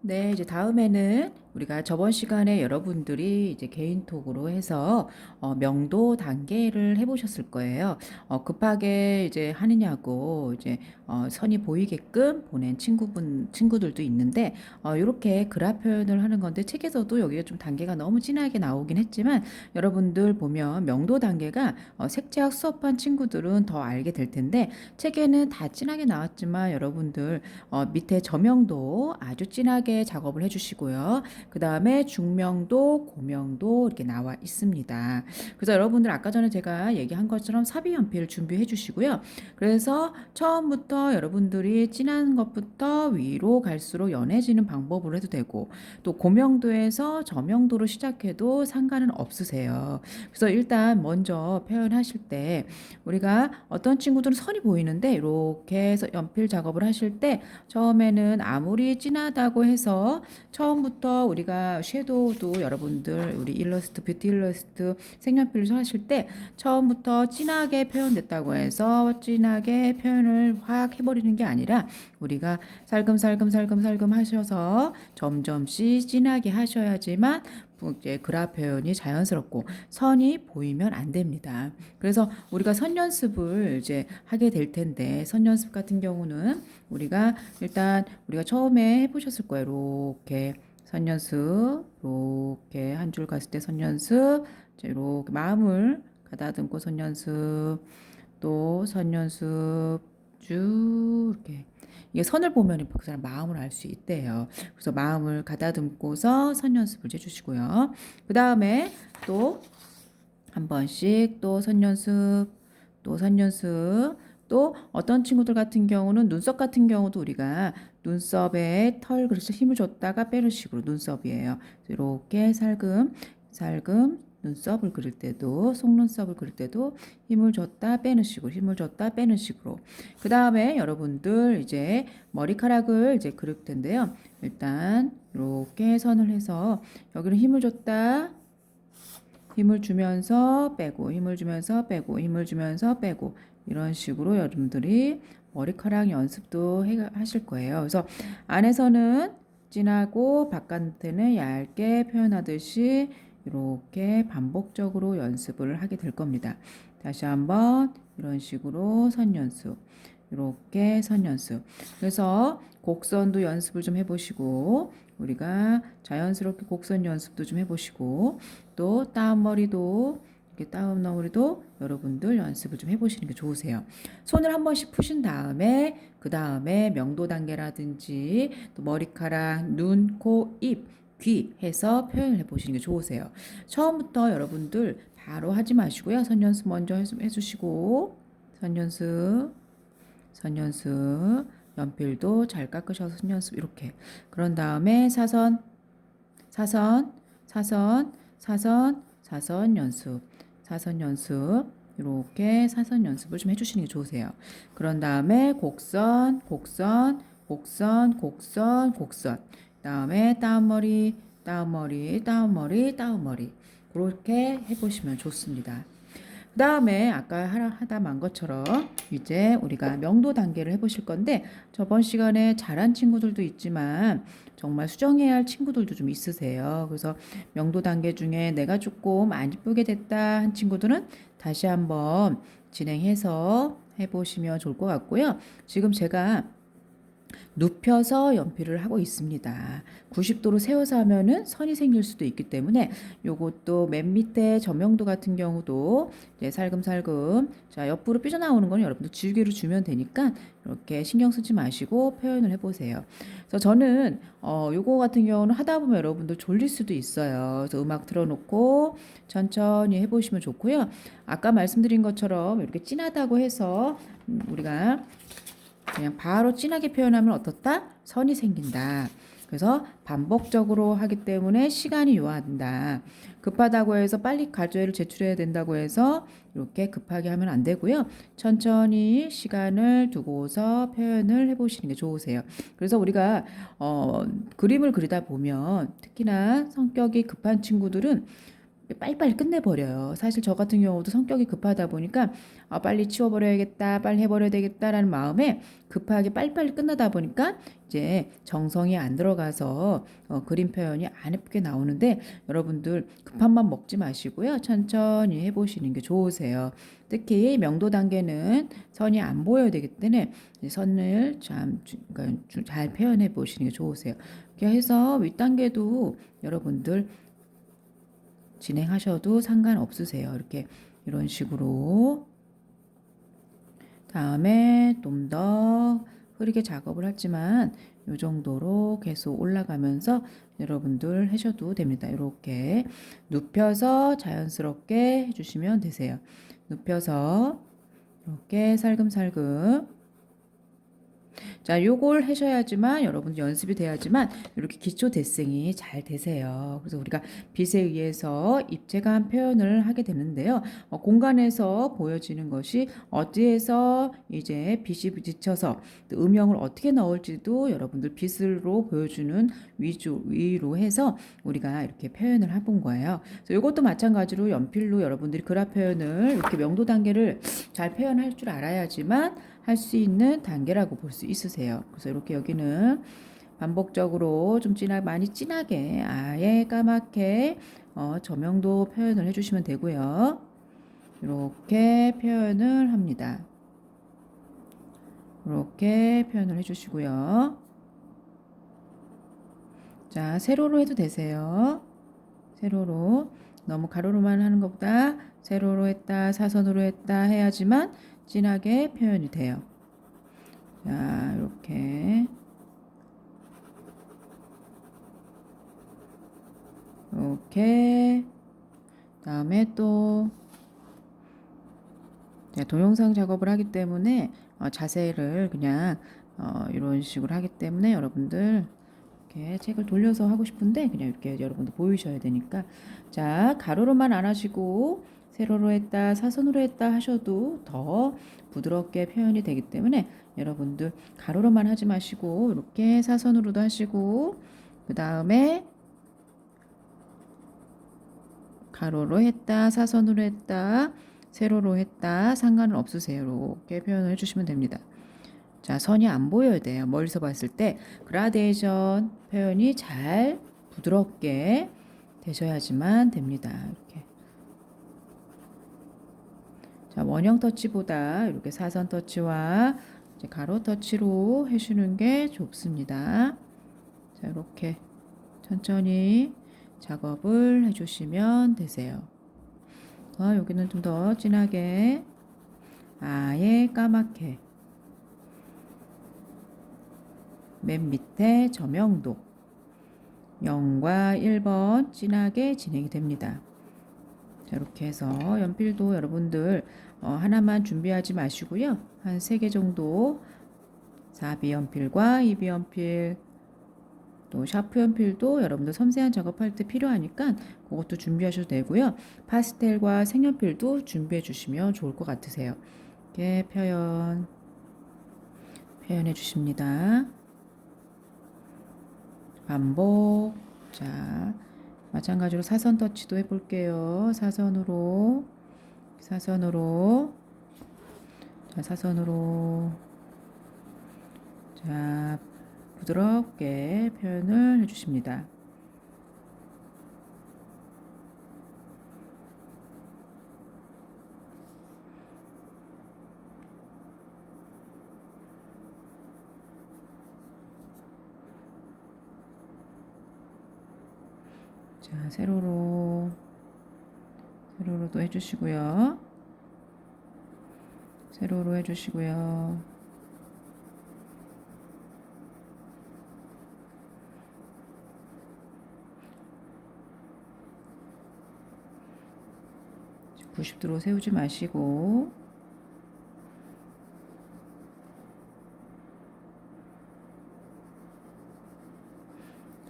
네, 이제 다음에는 우리가 저번 시간에 여러분들이 이제 개인톡으로 해서 명도 단계를 해보셨을 거예요. 급하게 이제 하느냐고 이제 선이 보이게끔 보낸 친구들도 있는데 이렇게 그래프 표현을 하는 건데 책에서도 여기가 좀 단계가 너무 진하게 나오긴 했지만 여러분들 보면 명도 단계가 색채학 수업한 친구들은 더 알게 될 텐데 책에는 다 진하게 나왔지만 여러분들 밑에 저명도 아주 진하게 작업을 해주시고요. 그 다음에 중명도, 고명도 이렇게 나와 있습니다. 그래서 여러분들 아까 전에 제가 얘기한 것처럼 사비 연필을 준비해 주시고요. 그래서 처음부터 여러분들이 진한 것부터 위로 갈수록 연해지는 방법으로 해도 되고 또 고명도에서 저명도로 시작해도 상관은 없으세요. 그래서 일단 먼저 표현하실 때 우리가 어떤 친구들은 선이 보이는데 이렇게 해서 연필 작업을 하실 때 처음에는 아무리 진하다고 해서 처음부터 우리가 섀도우도 여러분들 우리 일러스트 뷰티 일러스트 색연필로 하실 때 처음부터 진하게 표현됐다고 해서 진하게 표현을 확 해버리는 게 아니라 우리가 살금살금 하셔서 점점씩 진하게 하셔야지만 이제 그라 표현이 자연스럽고 선이 보이면 안 됩니다. 그래서 우리가 선 연습을 이제 하게 될 텐데 선 연습 같은 경우는 우리가 일단 우리가 처음에 해보셨을 거예요. 이렇게 선 연습, 이렇게 한 줄 갔을 때 선 연습, 이렇게 마음을 가다듬고 선 연습, 또 선 연습 쭉 이렇게 이게 선을 보면 그 사람 마음을 알 수 있대요. 그래서 마음을 가다듬고서 선 연습을 해주시고요. 그 다음에 또 한 번씩 또 선 연습, 또 선 연습, 또 어떤 친구들 같은 경우는 눈썹 같은 경우도 우리가 눈썹에 털 그래서 힘을 줬다가 빼는 식으로 눈썹이에요. 이렇게 살금 눈썹을 그릴 때도 속눈썹을 그릴 때도 힘을 줬다 빼는 식으로 힘을 줬다 빼는 식으로 그 다음에 여러분들 이제 머리카락을 이제 그릴 텐데요. 일단 이렇게 선을 해서 여기는 힘을 줬다 힘을 주면서 빼고 힘을 주면서 빼고 힘을 주면서 빼고 이런 식으로 여러분들이 머리카락 연습도 하실 거예요. 그래서 안에서는 진하고 바깥에는 얇게 표현하듯이 이렇게 반복적으로 연습을 하게 될 겁니다. 다시 한번 이런 식으로 선 연습 이렇게 선 연습 그래서 곡선도 연습을 좀 해보시고 우리가 자연스럽게 곡선 연습도 좀 해보시고 또 다운머리도 이렇게 다운머리도 여러분들 연습을 좀 해보시는 게 좋으세요. 손을 한 번씩 푸신 다음에 그 다음에 명도 단계라든지 또 머리카락, 눈, 코, 입, 귀 해서 표현을 해보시는 게 좋으세요. 처음부터 여러분들 바로 하지 마시고요. 선 연습 먼저 해주시고 선 연습 선 연습 연필도 잘 깎으셔서 선 연습 이렇게 그런 다음에 사선 사선 연습 사선 연습 이렇게 사선 연습을 좀 해주시는 게 좋으세요. 그런 다음에 곡선 다음에 다운머리 그렇게 해보시면 좋습니다. 그 다음에 아까 하다 만 것처럼 이제 우리가 명도 단계를 해보실 건데 저번 시간에 잘한 친구들도 있지만 정말 수정해야 할 친구들도 좀 있으세요. 그래서 명도 단계 중에 내가 조금 안 이쁘게 됐다 한 친구들은 다시 한번 진행해서 해보시면 좋을 것 같고요. 지금 제가 눕혀서 연필을 하고 있습니다. 90도로 세워서 하면은 선이 생길 수도 있기 때문에 요것도 맨 밑에 저명도 같은 경우도 이제 살금살금 자 옆으로 삐져나오는 건 여러분들 지우개로 주면 되니까 이렇게 신경 쓰지 마시고 표현을 해보세요. 그래서 저는 요거 같은 경우는 하다 보면 여러분들 졸릴 수도 있어요. 그래서 음악 틀어놓고 천천히 해보시면 좋고요. 아까 말씀드린 것처럼 이렇게 진하다고 해서 우리가 그냥 바로 진하게 표현하면 어떻다? 선이 생긴다. 그래서 반복적으로 하기 때문에 시간이 요한다. 급하다고 해서 빨리 과제를 제출해야 된다고 해서 이렇게 급하게 하면 안 되고요. 천천히 시간을 두고서 표현을 해보시는 게 좋으세요. 그래서 우리가 그림을 그리다 보면 특히나 성격이 급한 친구들은 빨리빨리 끝내버려요. 사실 저 같은 경우도 성격이 급하다 보니까 빨리 치워버려야겠다, 빨리 해버려야 되겠다라는 마음에 급하게 빨리빨리 끝나다 보니까 이제 정성이 안 들어가서 그림 표현이 안 예쁘게 나오는데 여러분들 급한 맘 먹지 마시고요. 천천히 해보시는 게 좋으세요. 특히 명도 단계는 선이 안 보여야 되기 때문에 선을 그러니까 잘 표현해 보시는 게 좋으세요. 이렇게 해서 윗단계도 여러분들 진행하셔도 상관없으세요. 이렇게 이런 식으로 다음에 좀 더 흐리게 작업을 하지만 이 정도로 계속 올라가면서 여러분들 하셔도 됩니다. 이렇게 눕혀서 자연스럽게 해주시면 되세요. 눕혀서 이렇게 살금살금 자, 요걸 하셔야지만 여러분 연습이 돼야지만 이렇게 기초 데생이 잘 되세요. 그래서 우리가 빛에 의해서 입체감 표현을 하게 되는데요. 공간에서 보여지는 것이 어디에서 이제 빛이 비쳐서 또 음영을 어떻게 넣을지도 여러분들 빛으로 보여주는 위로 해서 우리가 이렇게 표현을 해본 거예요. 그래서 이것도 마찬가지로 연필로 여러분들이 그раф 표현을 이렇게 명도 단계를 잘 표현할 줄 알아야지만 할 수 있는 단계라고 볼 수 있으세요. 그래서 이렇게 여기는 반복적으로 좀 많이 진하게 아예 까맣게 저명도 표현을 해주시면 되고요. 이렇게 표현을 합니다. 이렇게 표현을 해주시고요. 자, 세로로 해도 되세요. 세로로 너무 가로로만 하는 것보다 세로로 했다, 사선으로 했다 해야지만 진하게 표현이 돼요. 자, 이렇게 다음에 또 동영상 작업을 하기 때문에 자세를 그냥 이런 식으로 하기 때문에 여러분들 이렇게 책을 돌려서 하고 싶은데 그냥 이렇게 여러분들 보이셔야 되니까 자, 가로로만 안 하시고 세로로 했다, 사선으로 했다 하셔도 더 부드럽게 표현이 되기 때문에 여러분들 가로로만 하지 마시고 이렇게 사선으로도 하시고 그 다음에 가로로 했다, 사선으로 했다, 세로로 했다 상관은 없으세요. 이렇게 표현을 해주시면 됩니다. 자, 선이 안 보여야 돼요. 멀리서 봤을 때 그라데이션 표현이 잘 부드럽게 되셔야지만 됩니다. 이렇게. 자, 원형 터치보다 이렇게 사선 터치와 이제 가로 터치로 해주는 게 좋습니다. 자, 이렇게 천천히 작업을 해주시면 되세요. 여기는 좀 더 진하게 아예 까맣게 맨 밑에 저명도 0과 1번 진하게 진행이 됩니다. 자, 이렇게 해서 연필도 여러분들 하나만 준비하지 마시고요. 한 3개 정도 4B 연필과 2B 연필 또 샤프 연필도 여러분들 섬세한 작업할 때 필요하니까 그것도 준비하셔도 되고요. 파스텔과 색연필도 준비해 주시면 좋을 것 같으세요. 이렇게 표현해 주십니다. 반복. 자, 마찬가지로 사선 터치도 해볼게요. 사선으로. 자, 사선으로. 자, 부드럽게 표현을 해주십니다. 자, 세로로도 해주시고요. 세로로 해주시고요. 자, 90도로 세우지 마시고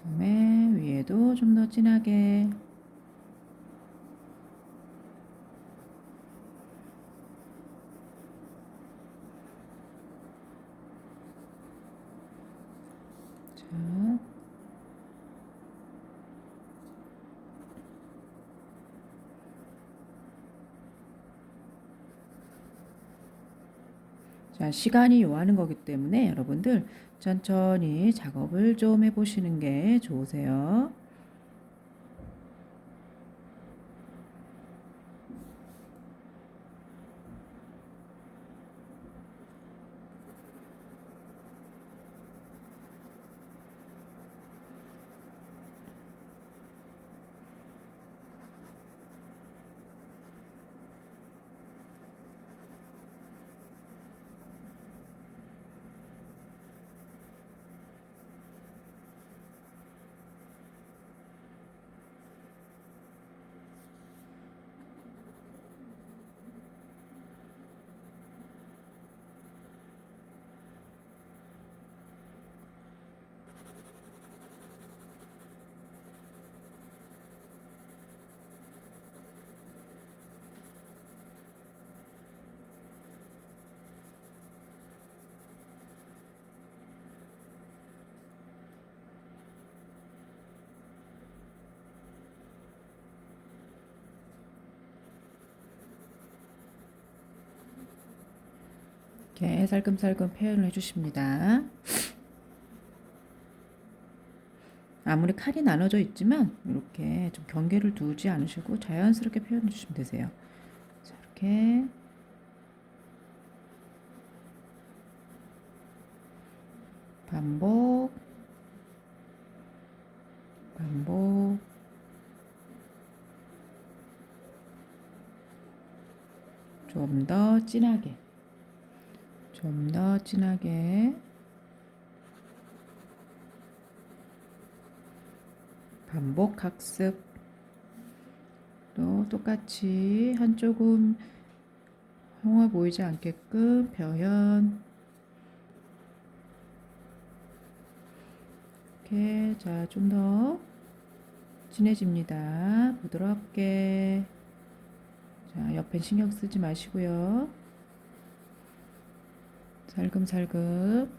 그다음에 위에도 좀 더 진하게 자, 자, 시간이 요하는 거기 때문에 여러분들 천천히 작업을 좀 해보시는 게 좋으세요. 이렇게 살금살금 표현을 해주십니다. 아무리 칼이 나눠져 있지만 이렇게 좀 경계를 두지 않으시고 자연스럽게 표현해 주시면 되세요. 자, 이렇게 반복, 반복, 좀 더 진하게, 좀 더 진하게, 반복 학습. 또 똑같이 한쪽은 형아 보이지 않게끔 표현. 이렇게 자, 좀 더 진해집니다. 부드럽게. 자, 옆엔 신경 쓰지 마시고요. 살금살금.